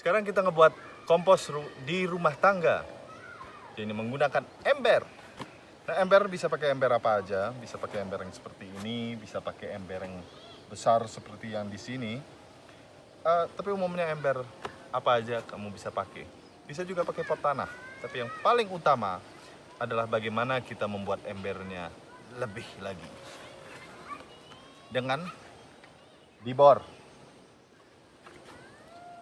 sekarang kita ngebuat kompos di rumah tangga. Jadi menggunakan ember. Nah, ember bisa pakai ember apa aja, bisa pakai ember yang seperti ini, bisa pakai ember yang besar seperti yang di sini. Tapi umumnya ember apa aja kamu bisa pakai. Bisa juga pakai pot tanah. Tapi yang paling utama adalah bagaimana kita membuat embernya lebih lagi. Dengan dibor.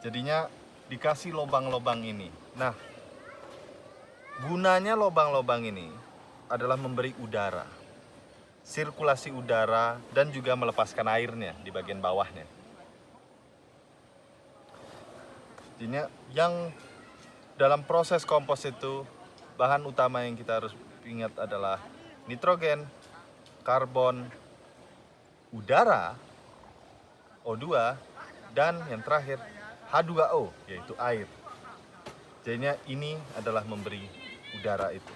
Jadinya dikasih lubang-lubang ini. Nah, gunanya lubang-lubang ini adalah memberi udara, sirkulasi udara, dan juga melepaskan airnya di bagian bawahnya. Jadinya yang dalam proses kompos itu, bahan utama yang kita harus ingat adalah nitrogen, karbon, udara, O2, dan yang terakhir H2O, yaitu air. Jadinya ini adalah memberi udara itu.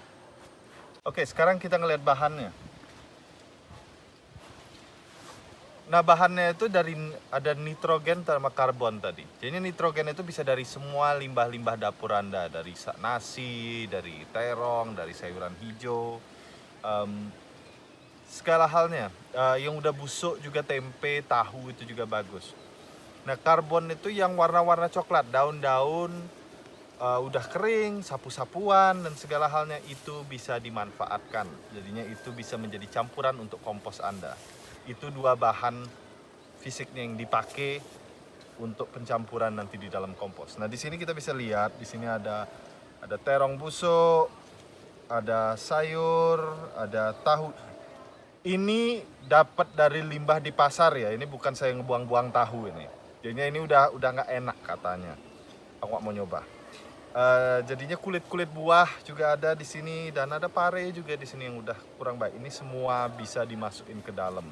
Oke, sekarang kita ngelihat bahannya. Nah, bahannya itu ada nitrogen sama karbon tadi. Jadi nitrogen itu bisa dari semua limbah-limbah dapur Anda, dari nasi, dari terong, dari sayuran hijau, segala halnya. Yang udah busuk juga tempe, tahu itu juga bagus. Nah, karbon itu yang warna-warna coklat, daun-daun udah kering, sapu-sapuan, dan segala halnya itu bisa dimanfaatkan. Jadinya itu bisa menjadi campuran untuk kompos Anda. Itu dua bahan fisiknya yang dipakai untuk pencampuran nanti di dalam kompos. Nah, di sini kita bisa lihat, di sini ada terong busuk, ada sayur, ada tahu. Ini dapat dari limbah di pasar ya. Ini bukan saya ngebuang-buang tahu ini. Jadinya ini udah nggak enak katanya. Aku nggak mau nyoba. Jadinya kulit-kulit buah juga ada di sini, dan ada pare juga di sini yang udah kurang baik. Ini semua bisa dimasukin ke dalam.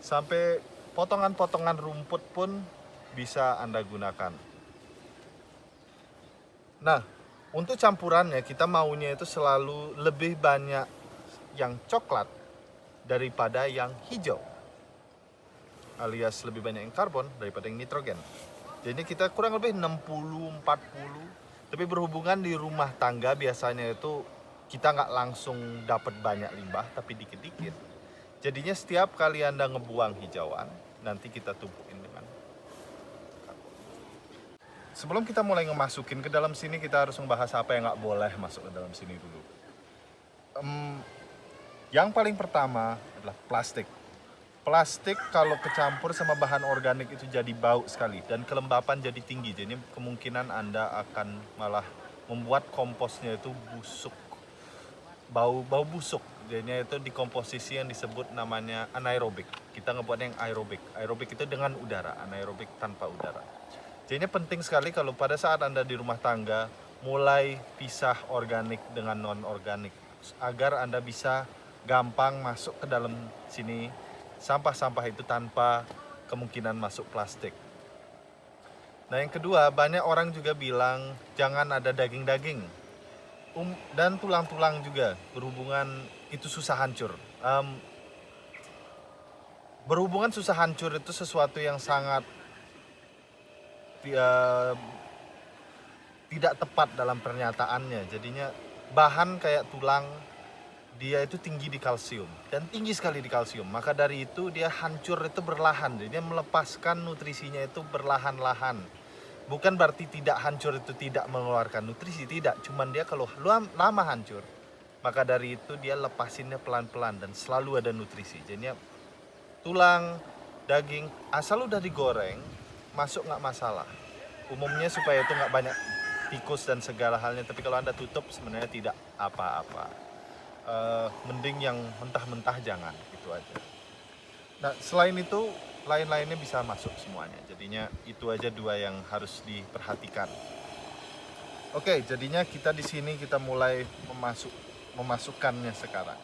Sampai potongan-potongan rumput pun bisa Anda gunakan. Nah, untuk campurannya kita maunya itu selalu lebih banyak yang coklat daripada yang hijau, alias lebih banyak yang karbon daripada yang nitrogen. Jadi kita kurang lebih 60-40. Tapi berhubungan di rumah tangga biasanya itu kita nggak langsung dapat banyak limbah, tapi dikit-dikit. Jadinya setiap kali Anda ngebuang hijauan, nanti kita tumpukin dengan karbon. Sebelum kita mulai ngemasukin ke dalam sini, kita harus membahas apa yang nggak boleh masuk ke dalam sini dulu. Yang paling pertama adalah plastik. Plastik kalau kecampur sama bahan organik itu jadi bau sekali dan kelembapan jadi tinggi. Jadi kemungkinan Anda akan malah membuat komposnya itu busuk, bau busuk. Jadinya itu di komposisi yang disebut namanya anaerobik. Kita ngebuatnya yang aerobik. Aerobik itu dengan udara, anaerobik tanpa udara. Jadinya penting sekali kalau pada saat Anda di rumah tangga mulai pisah organik dengan non-organik, agar Anda bisa gampang masuk ke dalam sini sampah-sampah itu tanpa kemungkinan masuk plastik. Nah, yang kedua, banyak orang juga bilang jangan ada daging-daging dan tulang-tulang juga, berhubungan itu susah hancur. Berhubungan susah hancur itu sesuatu yang sangat tidak tepat dalam pernyataannya. Jadinya bahan kayak tulang, dia itu tinggi di kalsium dan tinggi sekali di kalsium. Maka dari itu dia hancur itu berlahan. Jadi dia melepaskan nutrisinya itu berlahan-lahan. Bukan berarti tidak hancur itu tidak mengeluarkan nutrisi, tidak. Cuman dia kalau lama hancur, maka dari itu dia lepasinnya pelan-pelan dan selalu ada nutrisi. Jadinya tulang, daging, asal udah digoreng, masuk nggak masalah. Umumnya supaya itu nggak banyak tikus dan segala halnya. Tapi kalau Anda tutup sebenarnya tidak apa-apa. Mending yang mentah-mentah jangan, gitu aja. Nah, selain itu lain-lainnya bisa masuk semuanya. Jadinya itu aja dua yang harus diperhatikan. Oke, jadinya kita di sini kita mulai memasukkannya sekarang.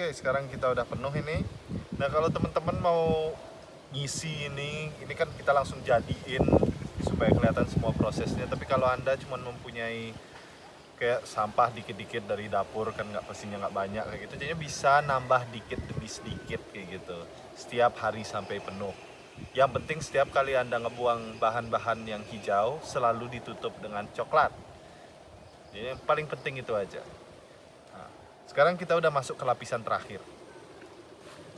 Oke, sekarang kita udah penuh ini. Nah, kalau teman-teman mau ngisi ini kan kita langsung jadiin supaya kelihatan semua prosesnya. Tapi kalau Anda cuma mempunyai kayak sampah dikit-dikit dari dapur, kan pastinya nggak banyak kayak gitu, jadinya bisa nambah dikit demi sedikit kayak gitu setiap hari sampai penuh. Yang penting setiap kali Anda ngebuang bahan-bahan yang hijau selalu ditutup dengan coklat. Jadi yang paling penting itu aja. Nah, sekarang kita udah masuk ke lapisan terakhir,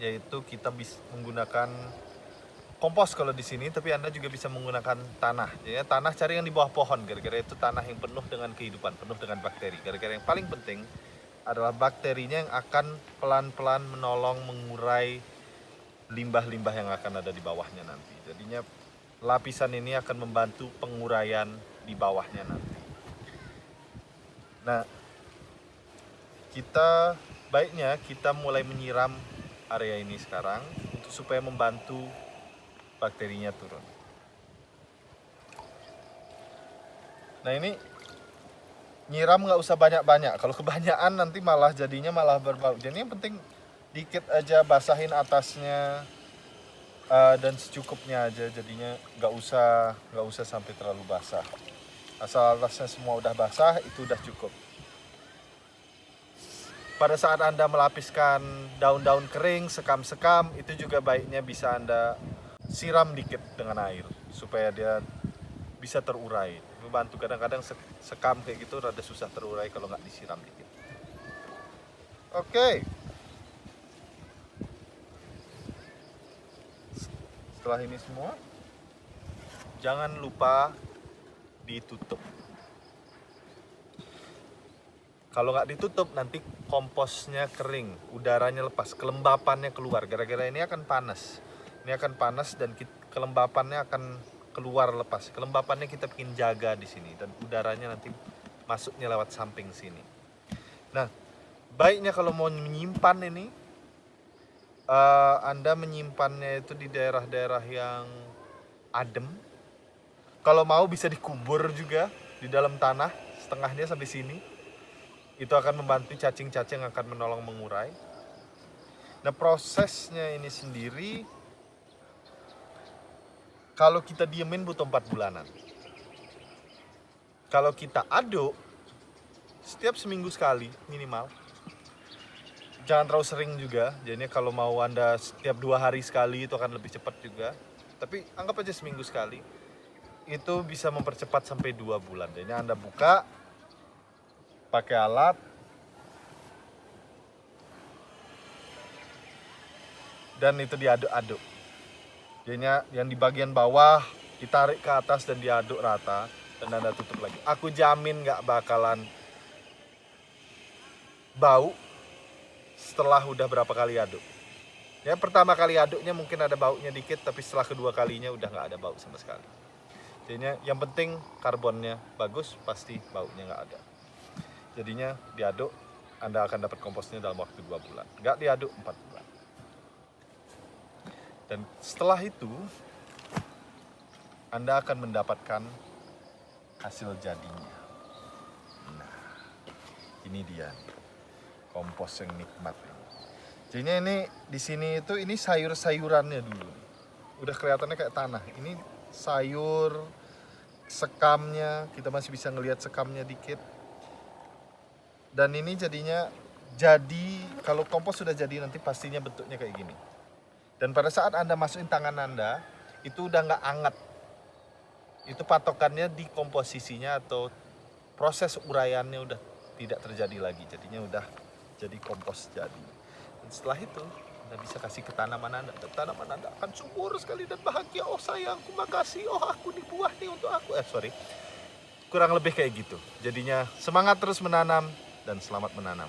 yaitu kita bisa menggunakan kompos kalau di sini, tapi Anda juga bisa menggunakan tanah. Jadi tanah cari yang di bawah pohon, gara-gara itu tanah yang penuh dengan kehidupan, penuh dengan bakteri. Gara-gara yang paling penting adalah bakterinya yang akan pelan-pelan menolong mengurai limbah-limbah yang akan ada di bawahnya nanti. Jadinya lapisan ini akan membantu penguraian di bawahnya nanti. Nah, baiknya kita mulai menyiram area ini sekarang supaya membantu bakterinya turun. Nah, ini nyiram nggak usah banyak-banyak. Kalau kebanyakan nanti jadinya malah berbau. Jadi yang penting dikit aja, basahin atasnya dan secukupnya aja. Jadinya nggak usah sampai terlalu basah. Asal atasnya semua udah basah, itu udah cukup. Pada saat Anda melapiskan daun-daun kering, sekam-sekam, itu juga baiknya bisa Anda siram dikit dengan air supaya dia bisa terurai. Membantu, kadang-kadang sekam kayak gitu rada susah terurai kalau nggak disiram dikit. Oke. Setelah ini semua, jangan lupa ditutup. Kalau nggak ditutup nanti komposnya kering, udaranya lepas, kelembapannya keluar. Gara-gara ini akan panas. Ini akan panas dan kelembapannya akan keluar lepas. Kelembapannya kita bikin jaga di sini dan udaranya nanti masuknya lewat samping sini. Nah, baiknya kalau mau menyimpan ini, Anda menyimpannya itu di daerah-daerah yang adem. Kalau mau bisa dikubur juga di dalam tanah, setengahnya sampai sini. Itu akan membantu cacing-cacing, akan menolong mengurai. Nah, prosesnya ini sendiri kalau kita diemin butuh 4 bulanan. Kalau kita aduk setiap seminggu sekali minimal. Jangan terlalu sering juga. Jadinya kalau mau Anda setiap 2 hari sekali itu akan lebih cepat juga. Tapi anggap aja seminggu sekali. Itu bisa mempercepat sampai 2 bulan. Jadinya Anda buka pakai alat, dan itu diaduk-aduk. Jadinya yang di bagian bawah ditarik ke atas dan diaduk rata, dan Anda tutup lagi. Aku jamin nggak bakalan bau setelah udah berapa kali aduk. Ya, pertama kali aduknya mungkin ada baunya dikit, tapi setelah kedua kalinya udah nggak ada bau sama sekali. Jadinya yang penting karbonnya bagus, pasti baunya nggak ada. Jadinya diaduk, Anda akan dapat komposnya dalam waktu 2 bulan. Nggak diaduk 4 bulan. Dan setelah itu, Anda akan mendapatkan hasil jadinya. Nah, ini dia kompos yang nikmat. Jadinya ini di sini itu ini sayur-sayurannya dulu. Udah kelihatannya kayak tanah. Ini sayur, sekamnya, kita masih bisa ngelihat sekamnya dikit. Dan ini kalau kompos sudah jadi nanti pastinya bentuknya kayak gini. Dan pada saat Anda masukin tangan Anda, itu udah nggak anget. Itu patokannya di komposisinya atau proses uraiannya udah tidak terjadi lagi. Jadinya udah jadi kompos jadi. Dan setelah itu, Anda bisa kasih ke tanaman Anda. Dan tanaman Anda akan subur sekali dan bahagia. Oh sayangku, makasih. Oh aku dibuah nih untuk aku. Kurang lebih kayak gitu. Jadinya semangat terus menanam dan selamat menanam.